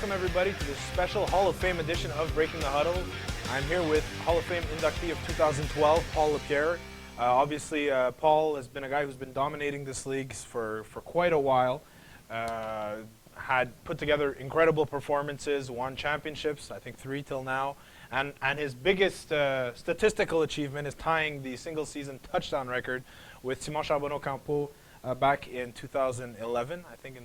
welcome everybody to this special Hall of Fame edition of Breaking the Huddle. I'm here with Hall of Fame inductee of 2012, Paul Lapierre. Obviously, Paul has been a guy who's been dominating this league for quite a while. Had put together incredible performances, won championships, I think 3 till now. And his biggest statistical achievement is tying the single-season touchdown record with Simon Charbonneau-Campeau back in 2011. I think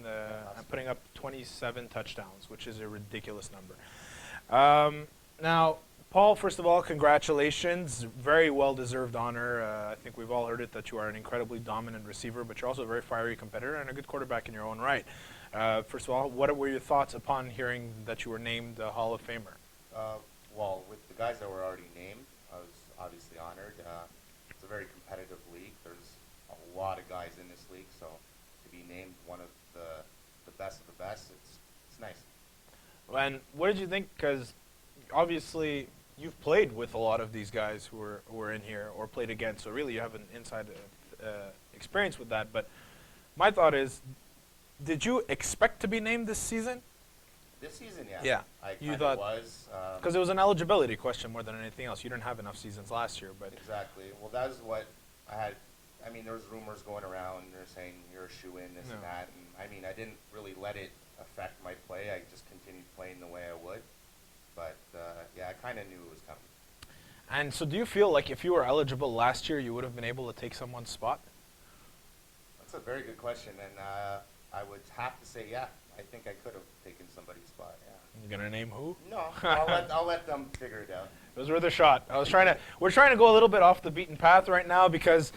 putting up 27 touchdowns, which is a ridiculous number. Now, Paul, first of all, congratulations. Very well-deserved honor. I think we've all heard it that you are an incredibly dominant receiver, but you're also a very fiery competitor and a good quarterback in your own right. First of all, what were your thoughts upon hearing that you were named a Hall of Famer? Well, with the guys that were already named, I was obviously honored. It's a very competitive league. There's a lot of guys in this league, so to be named one of the best of the best, it's nice. And what did you think? Because obviously you've played with a lot of these guys who were in here or played against, so really you have an inside experience with that. But my thought is, did you expect to be named this season? This season, yeah. Yeah. I you kind thought of was. Because it was an eligibility question more than anything else. You didn't have enough seasons last year, but Exactly. Well, that was what I had. I mean, there was rumors going around. They're saying you're a shoe-in, this and that. And I mean, I didn't really let it affect my play. I just continued playing the way I would. But yeah, I kind of knew it was coming. And so do you feel like if you were eligible last year, you would have been able to take someone's spot? That's a very good question, and I would have to say, yeah. I think I could have taken somebody's spot. Yeah. You gonna name who? No, I'll let them figure it out. It was worth a shot. We're trying to go a little bit off the beaten path right now because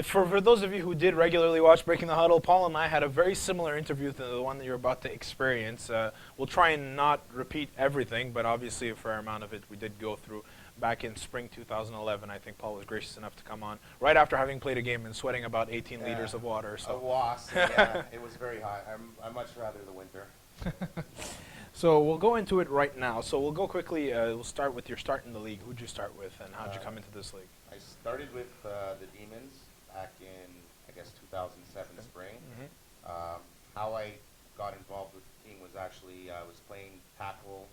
for those of you who did regularly watch Breaking the Huddle, Paul and I had a very similar interview to the one that you're about to experience. We'll try and not repeat everything, but obviously a fair amount of it we did go through back in spring 2011. I think Paul was gracious enough to come on right after having played a game and sweating about 18 liters of water. So. A wasp, yeah, it was very hot. I much rather the winter. So we'll go into it right now. So we'll go quickly. We'll start with your start in the league. Who'd you start with, and how'd you come into this league? I started with the Demons back in, I guess, 2007 spring. How I got involved with the team was actually I was playing tackle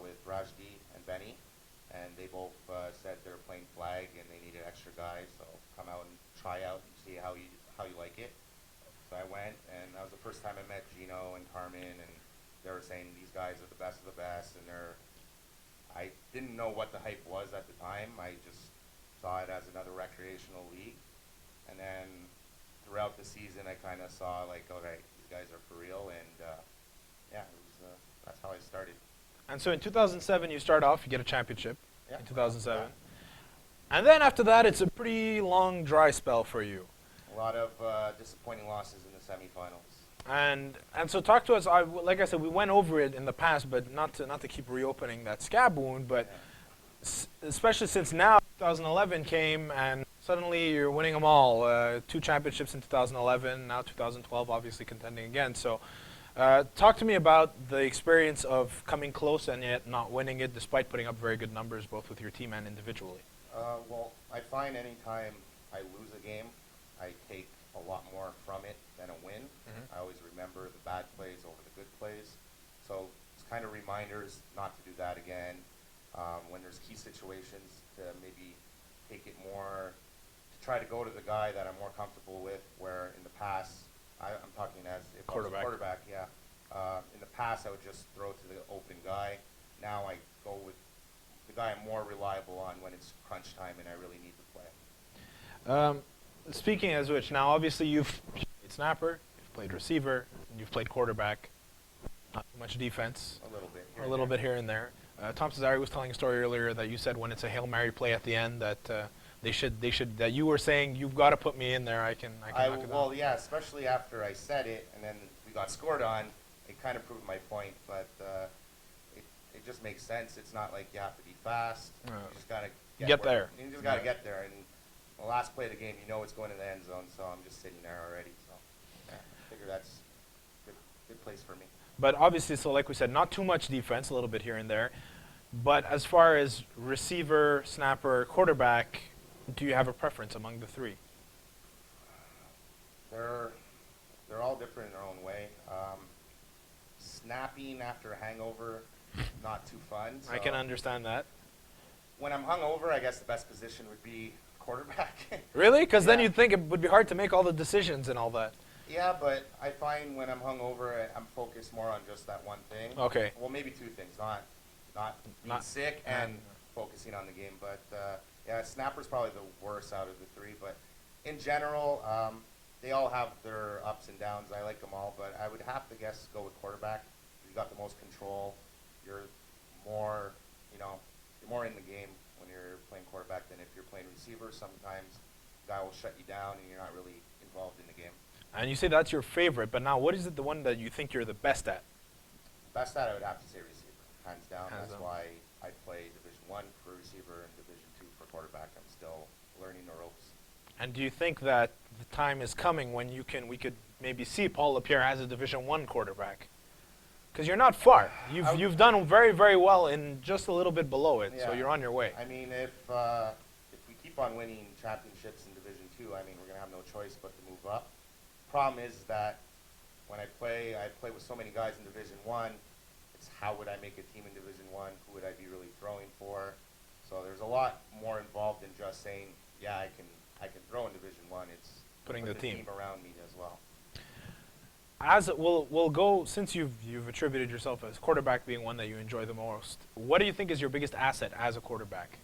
with Rajdi and Benny, and they both said they were playing flag and they needed extra guys, so come out and try out and see how you like it. So I went, and that was the first time I met Geno and Carmen, and they were saying these guys are the best of the best, and I didn't know what the hype was at the time. I just saw it as another recreational league, and then throughout the season I kind of saw like, okay, these guys are for real, and yeah, that's how I started. And so in 2007 you start off, you get a championship in 2007. Yeah. And then after that it's a pretty long dry spell for you. A lot of disappointing losses in the semifinals. And so talk to us. Like I said, we went over it in the past, but not to keep reopening that scab wound. But especially since now 2011 came, and suddenly you're winning them all. 2 championships in 2011, now 2012, obviously contending again. So talk to me about the experience of coming close and yet not winning it, despite putting up very good numbers both with your team and individually. Well, I find any time I lose a game, I take a lot more from it than a win. I always remember the bad plays over the good plays. So it's kind of reminders not to do that again. When there's key situations, to maybe take it more, to try to go to the guy that I'm more comfortable with, where in the past, I'm talking as if I was a quarterback, yeah. In the past, I would just throw to the open guy. Now I go with the guy I'm more reliable on when it's crunch time and I really need to play. Speaking as which, now obviously you've played snapper, you've played receiver, and you've played quarterback. Not too much defense. A little bit here. A little bit here and there. Tom Cesare was telling a story earlier that you said when it's a Hail Mary play at the end that that you were saying you've got to put me in there. I can knock it down. Well, yeah, especially after I said it and then we got scored on, it kind of proved my point. But it just makes sense. It's not like you have to be fast. You just got to get there. You just got to get there. And the last play of the game, you know it's going in the end zone, so I'm just sitting there already. So yeah, I figure that's a good place for me. But obviously, so like we said, not too much defense, a little bit here and there. But as far as receiver, snapper, quarterback, do you have a preference among the 3? They're all different in their own way. snapping after a hangover, not too fun. So I can understand that. when I'm hungover, I guess the best position would be quarterback. Really? Because then Yeah. you'd think it would be hard to make all the decisions and all that. Yeah, but I find when I'm hungover, I'm focused more on just that one thing. Okay. Well, maybe two things, not being Not- sick and focusing on the game. But yeah, snapper's probably the worst out of the three. But in general, they all have their ups and downs. I like them all, but I would have to go with quarterback. You got the most control. You're more, you're more in the game when you're playing quarterback than if you're playing receiver. Sometimes the guy will shut you down and you're not really involved in the game. And you say that's your favorite, but now what is it the one that you think you're the best at? Best at I would have to say receiver, hands down. Hands That's down. why I play Division I for receiver and Division II for quarterback. I'm still learning the ropes. And do you think that the time is coming when we could maybe see Paul Lapierre as a Division I quarterback? Because you're not far. You've done very, very well in just a little bit below it, so Yeah. you're on your way. I mean, if we keep on winning championships in Division II, I mean, we're gonna have no choice but to move up. Problem is that when I play with so many guys in Division I. It's how would I make a team in Division I? Who would I be really throwing for? So there's a lot more involved than just saying, yeah, I can throw in Division I. It's Putting with the team team around me as well. As we'll go, since you've attributed yourself as quarterback being one that you enjoy the most. What do you think is your biggest asset as a quarterback?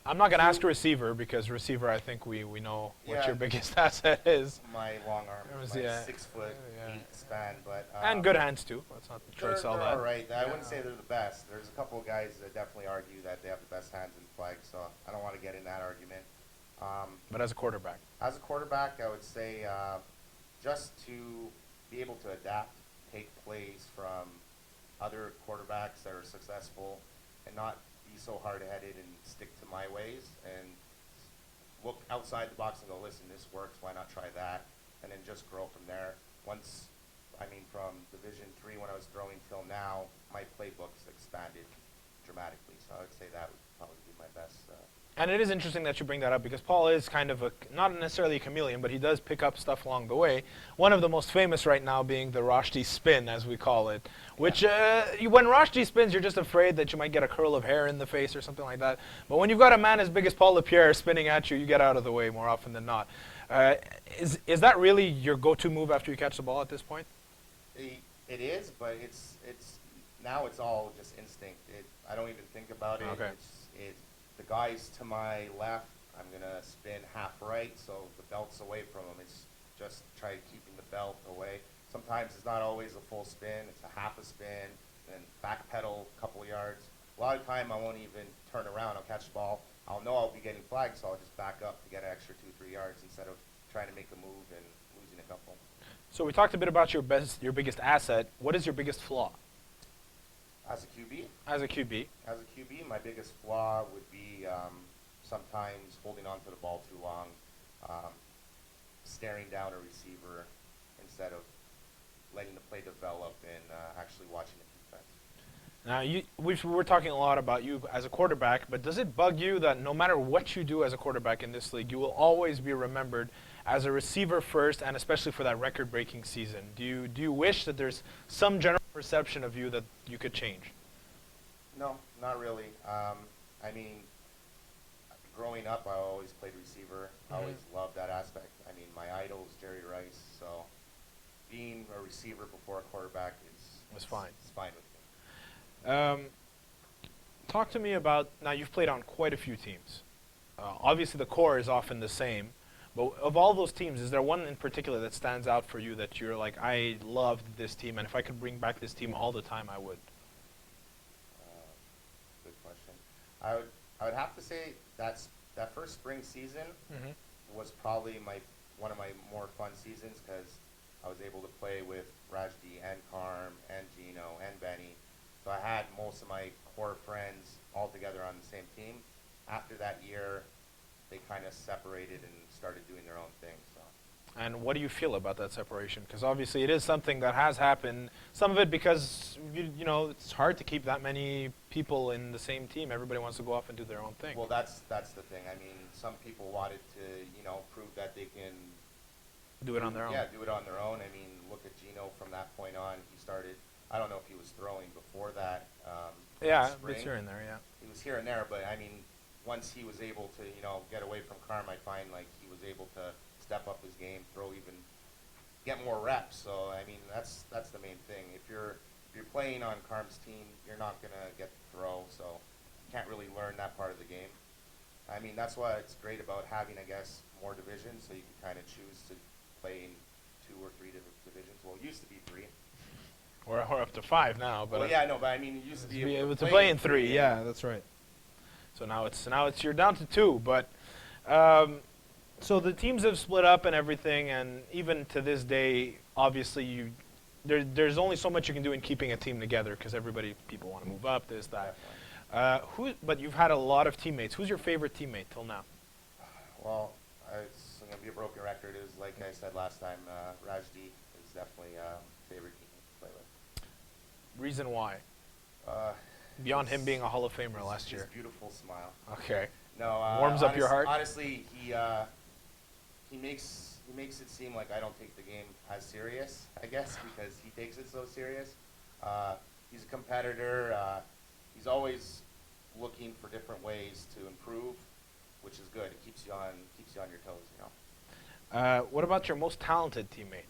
I'm not going to ask a receiver because receiver, I think we know what Yeah. your biggest asset is. My long arm, my Yeah. 6 foot Yeah. 8 span, but And good hands too. Let's not try to they're sell that. all right. I Yeah. wouldn't say they're the best. There's a couple of guys that definitely argue that they have the best hands in flag, so I don't want to get in that argument. But as a quarterback, As a quarterback, I would say just to be able to adapt, take plays from other quarterbacks that are successful, and not be so hard-headed and stick to my ways, and look outside the box and go, listen, this works, why not try that, and then just grow from there. From Division III when I was throwing till now, my playbook's expanded dramatically, so I would say that would probably be my best. and it is interesting that you bring that up because Paul is kind of not necessarily a chameleon, but he does pick up stuff along the way. One of the most famous right now being the Tspin, as we call it, which when Tspin spins, you're just afraid that you might get a curl of hair in the face or something like that. But when you've got a man as big as Paul Lapierre spinning at you, you get out of the way more often than not. Is that really your go-to move after you catch the ball at this point? It is, but it's now it's all just instinct. I don't even think about it. Okay. The guy's to my left, I'm gonna spin half right, so the belt's away from him. It's just try keeping the belt away. Sometimes it's not always a full spin. It's a half a spin, then back pedal a couple yards. A lot of time I won't even turn around. I'll catch the ball. I'll know I'll be getting flagged, so I'll just back up to get an extra 2-3 yards instead of trying to make a move and losing a couple. So we talked a bit about your biggest asset. What is your biggest flaw As a QB, as a QB? my biggest flaw would be sometimes holding on to the ball too long, staring down a receiver instead of letting the play develop and actually watching the defense. Now, we're talking a lot about you as a quarterback, but does it bug you that no matter what you do as a quarterback in this league, you will always be remembered as a receiver first, and especially for that record-breaking season? Do you wish that there's some general perception of you that you could change? No, not really. Growing up, I always played receiver. I always loved that aspect. My idol is Jerry Rice, so being a receiver before a quarterback Was fine. It's fine with me. Talk to me about, now you've played on quite a few teams. Obviously the core is often the same, but of all those teams, is there one in particular that stands out for you that you're like, I loved this team, and if I could bring back this team all the time, I would? Good question. I would have to say that first spring season was probably one of my more fun seasons because I was able to play with Rajdi and Carm and Geno and Benny. So I had most of my core friends all together on the same team. After that year, they kind of separated and started doing their own thing. So. And what do you feel about that separation? Because obviously it is something that has happened. Some of it because it's hard to keep that many people in the same team. Everybody wants to go off and do their own thing. Well, that's the thing. Some people wanted to prove that they can do it on their own. Yeah, do it on their own. I mean, look at Geno from that point on. He started. I don't know if he was throwing before that. Yeah, spring. it's here and there. Yeah. He was here and there, but I mean, once he was able to, get away from Carm, I find like he was able to step up his game, get more reps. So I mean, that's the main thing. If you're playing on Carm's team, you're not gonna get the throw, so you can't really learn that part of the game. I mean, that's why it's great about having, I guess, more divisions, so you can kind of choose to play in 2 or 3 different divisions. Well, it used to be 3. Or up to 5 now. But well, yeah, no, but I mean, it used to be able to play in 3. Yeah, that's right. So now it's you're down to 2, but so the teams have split up and everything, and even to this day, obviously there's only so much you can do in keeping a team together because people want to move up, this, that. But you've had a lot of teammates. Who's your favorite teammate till now? Well, it's going to be a broken record. It was like I said last time, Rajdi is definitely favorite teammate to play with. Reason why? Beyond him being a Hall of Famer last year. His beautiful smile. Okay. No, warms up your heart. Honestly, he makes it seem like I don't take the game as serious, I guess, because he takes it so serious. He's a competitor. He's always looking for different ways to improve, which is good. It keeps you on your toes, What about your most talented teammate?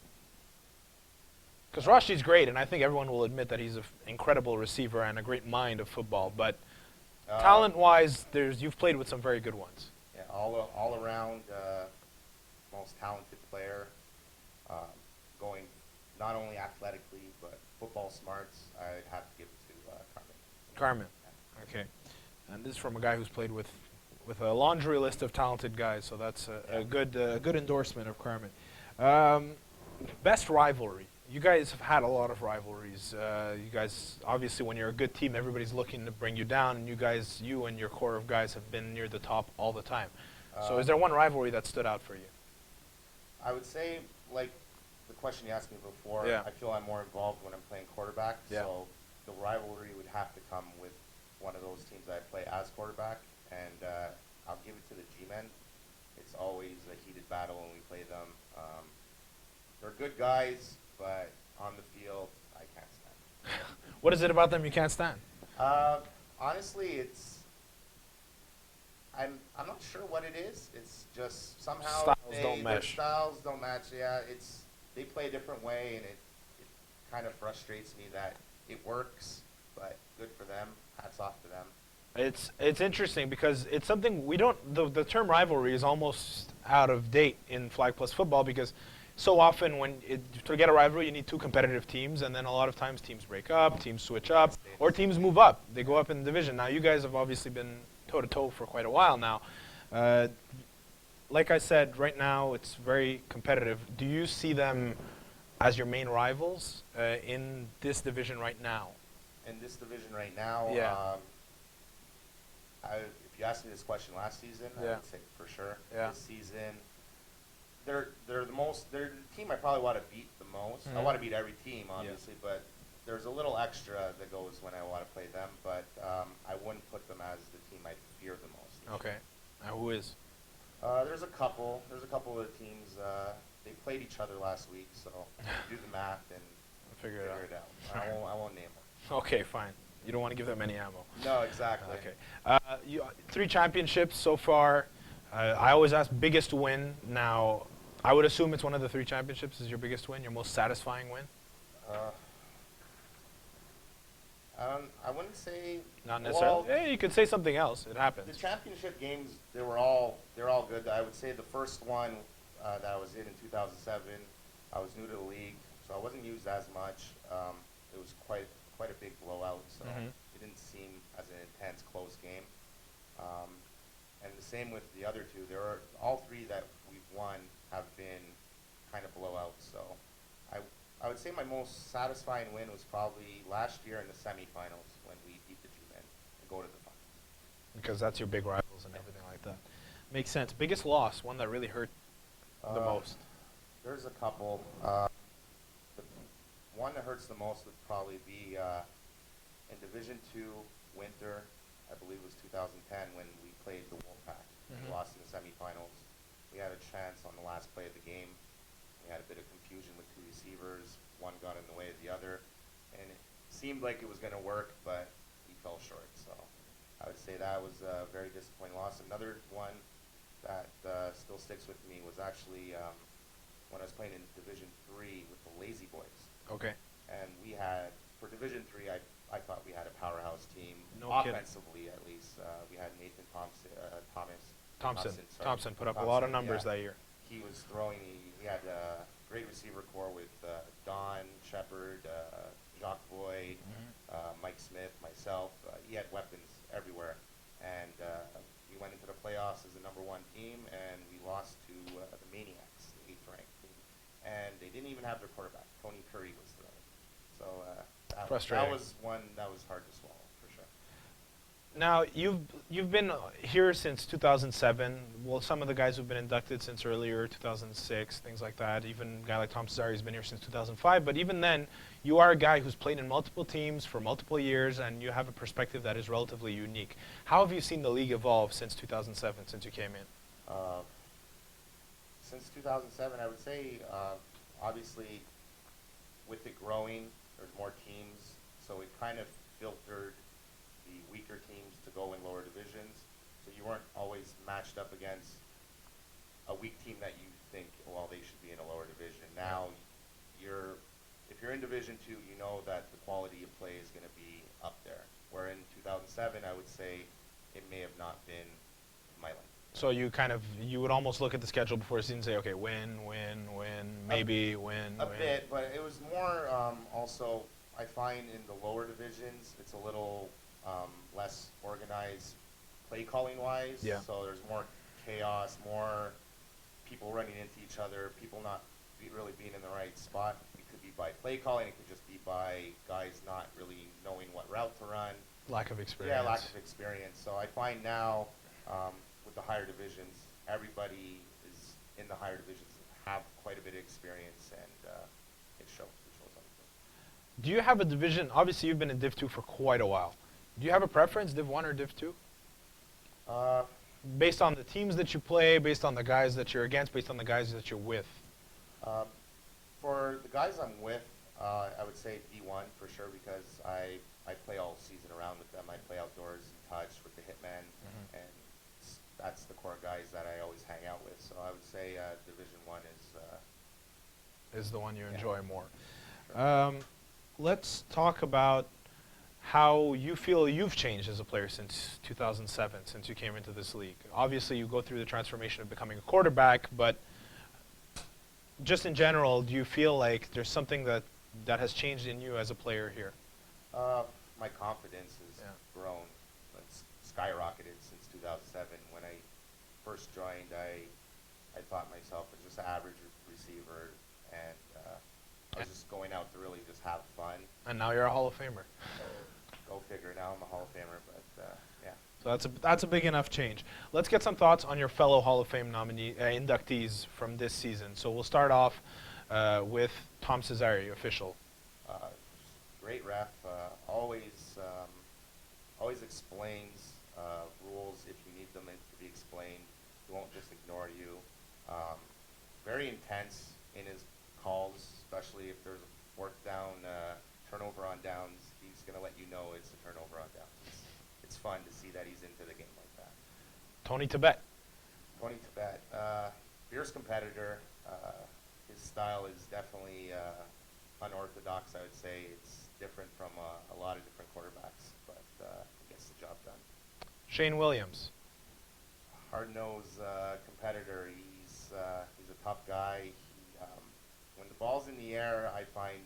Because Rashi's great, and I think everyone will admit that he's an incredible receiver and a great mind of football. But talent-wise, you've played with some very good ones. Yeah, all around most talented player, going not only athletically but football smarts. I'd have to give it to Carmen. Okay. And this is from a guy who's played with a laundry list of talented guys, so that's a good endorsement of Carmen. Best rivalry. You guys have had a lot of rivalries. You guys, obviously, when you're a good team, everybody's looking to bring you down, and you and your core of guys have been near the top all the time. So is there one rivalry that stood out for you? I would say, like the question you asked me before, Yeah. I feel I'm more involved when I'm playing quarterback, Yeah. so the rivalry would have to come with one of those teams that I play as quarterback, and I'll give it to the G-Men. It's always a heated battle when we play them. They're good guys, but on the field, I can't stand. What is it about them you can't stand? Honestly, I'm not sure what it is. It's just somehow Styles don't their mesh. styles don't match. Yeah, they play a different way, and it kind of frustrates me that it works, but good for them. Hats off to them. It's interesting because it's something we don't. The term rivalry is almost out of date in flag plus football because so often to get a rivalry you need 2 competitive teams, and then a lot of times teams break up, teams switch up, or teams move up. They go up in the division. Now you guys have obviously been toe to toe for quite a while now. Like I said, right now it's very competitive. Do you see them as your main rivals in this division right now? In this division right now, Yeah. If you asked me this question last season, I Yeah. would say for sure. Yeah. This season, they're the team I probably want to beat the most. I Mhm. want to beat every team, obviously, but there's a little extra that goes when I want to play them. But I wouldn't put them as the team I fear the most. Okay. Now who is? There's a couple. There's a couple of teams. They played each other last week, so do the math and Figure it figure it out. I won't name them. Okay, fine. You don't want to give them any ammo. No, exactly. Okay. 3 championships so far. I always ask biggest win. Now, I would assume it's one of the 3 championships is your biggest win, your most satisfying win. I wouldn't say. Not necessarily. Well, Yeah, you could say something else. It happens. the championship games, they're all good. I would say the first one that I was in 2007, I was new to the league, so I wasn't used as much. It was quite a big blowout, so Mhm. it didn't seem as an intense, close game. And the same with the other 2. All 3 that we've won have been kind of blowouts. So I would say my most satisfying win was probably last year in the semifinals when we beat the G-Men and go to the finals. Because that's your big rivals and everything like that. Makes sense. Biggest loss, one that really hurt the most. There's a couple. The one that hurts the most would probably be in Division II winter. I believe it was 2010 when we played the Wolfpack. Mhm. We lost in the semifinals. We had a chance on the last play of the game, We had a bit of confusion with two receivers. One got in the way of the other, and it seemed like it was going to work, but he fell short. So I would say that was a very disappointing loss. Another one that still sticks with me was actually when I was playing in Division 3 with the Lazy Boys. Okay. And we had, for Division 3, I thought we had a powerhouse team, No offensively at least. We had Nathan Thompson put up a lot of numbers that year. He was throwing, he had a great receiver core with Don, Shepard, Jacques Boyd, Mike Smith, myself. He had weapons everywhere. And we went into the playoffs as the #1 team, and we lost to the Maniacs, the 8th ranked team. And they didn't even have their quarterback. Tony Curry was throwing. So Frustrating. that was one that was hard to swallow, for sure. Now, you've been here since 2007. Well, some of the guys who've been inducted since earlier, 2006, things like that. Even a guy like Tom Cesare's been here since 2005. But even then, you are a guy who's played in multiple teams for multiple years, and you have a perspective that is relatively unique. How have you seen the league evolve since 2007, since you came in? Since 2007, I would say, obviously, with it growing, there's more teams, so it kind of filtered the weaker teams to go in lower divisions. So you weren't always matched up against a weak team that you think, well, they should be in a lower division. Now, if you're in Division 2, you know that the quality of play is going to be up there. Where in 2007, I would say it may have not been my lane. So you would almost look at the schedule before the season and say, okay, win, maybe win. A bit, but it was more also, I find in the lower divisions, it's a little less organized play calling wise. Yeah. So there's more chaos, more people running into each other, people not really being in the right spot. It could be by play calling, it could just be by guys not really knowing what route to run. Lack of experience. Yeah, lack of experience. So I find now with the higher divisions, everybody is in the higher divisions have quite a bit of experience, and it shows. Do you have a division? Obviously, you've been in Div 2 for quite a while. Do you have a preference, Div 1 or Div 2? Based on the teams that you play, based on the guys that you're against, based on the guys that you're with? For the guys I'm with, I would say D1 for sure, because I play all season around with them. I play outdoors and touch with the Hitmen, and that's the core guys that I always hang out with. So I would say Division 1 is the one you yeah. enjoy more. Sure. Let's talk about how you feel you've changed as a player since 2007, since you came into this league. Obviously, you go through the transformation of becoming a quarterback, but just in general, do you feel like there's something that has changed in you as a player here? My confidence has grown. It's skyrocketed since 2007. When I first joined, I thought myself as just an average receiver, and I was just going out to really just have fun. And now you're a Hall of Famer. Go figure. Now I'm a Hall of Famer, but yeah. So that's a big enough change. Let's get some thoughts on your fellow Hall of Fame inductees from this season. So we'll start off with Tom Cesare, official. Great ref. Always explains rules if you need them to be explained. He won't just ignore you. Very intense in his calls, especially if there's a fourth down, turnover on downs. He's going to let you know it's a turnover on downs. It's fun to see that he's into the game like that. Tony Tibet. Tony Tibet, fierce competitor. His style is definitely unorthodox, I would say. It's different from a lot of different quarterbacks, but he gets the job done. Shane Williams. Hard-nosed competitor. He's a tough guy. When the ball's in the air, I find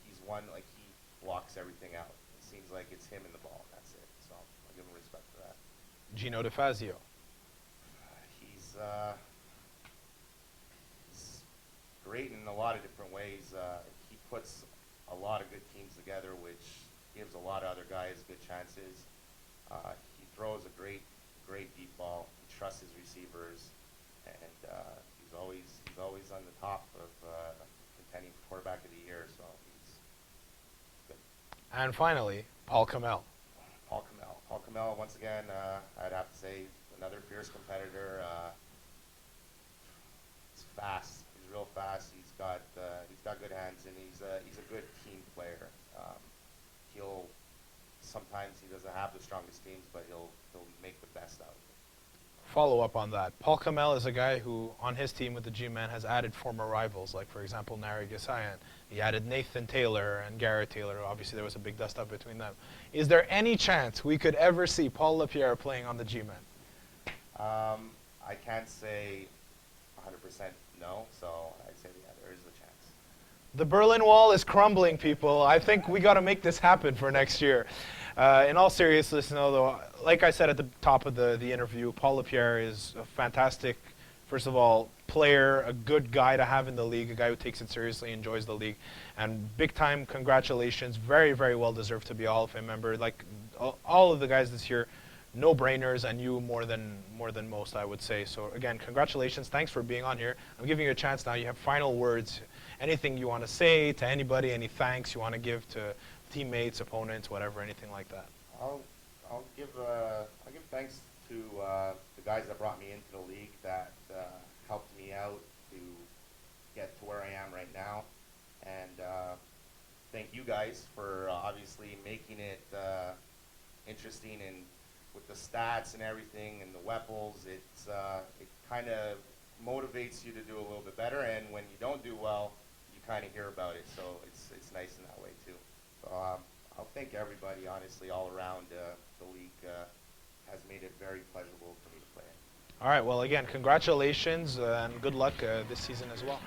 he's one, like he blocks everything out. It seems like it's him and the ball, and that's it. So I'll give him respect for that. Geno DeFazio. He's great in a lot of different ways. He puts a lot of good teams together, which gives a lot of other guys good chances. He throws a great deep ball. He trusts his receivers, and he's always on the top of contending for quarterback of the year. So he's good. And finally, Paul Kamel. Paul Kamel, once again, I'd have to say another fierce competitor. He's fast. He's real fast. He's sometimes he doesn't have the strongest teams, but he'll make the best out of it. Follow up on that. Paul Kamel is a guy who, on his team with the G-Men, has added former rivals, like, for example, Nari Gasayan. He added Nathan Taylor and Garrett Taylor. Obviously, there was a big dust-up between them. Is there any chance we could ever see Paul Lapierre playing on the G-Men? I can't say 100% no, so I'd say, yeah, there is a chance. The Berlin Wall is crumbling, people. I think we got to make this happen for next year. In all seriousness, no, though, like I said at the top of the interview, Paul Lapierre is a fantastic, first of all, player, a good guy to have in the league, a guy who takes it seriously, enjoys the league, and big-time congratulations. Very, very well-deserved to be a Hall of Fame member. Like all of the guys this year, no-brainers, and you more than most, I would say. So again, congratulations. Thanks for being on here. I'm giving you a chance now. You have final words. Anything you want to say to anybody, any thanks you want to give to teammates, opponents, whatever, anything like that. I'll give thanks to the guys that brought me into the league, that helped me out to get to where I am right now, and thank you guys for obviously making it interesting, and with the stats and everything and the weapons, it kind of motivates you to do a little bit better, and when you don't do well, you kind of hear about it, so it's nice in that way too. So I'll thank everybody, honestly, all around the league. Has made it very pleasurable for me to play in. All right, well, again, congratulations and good luck this season as well.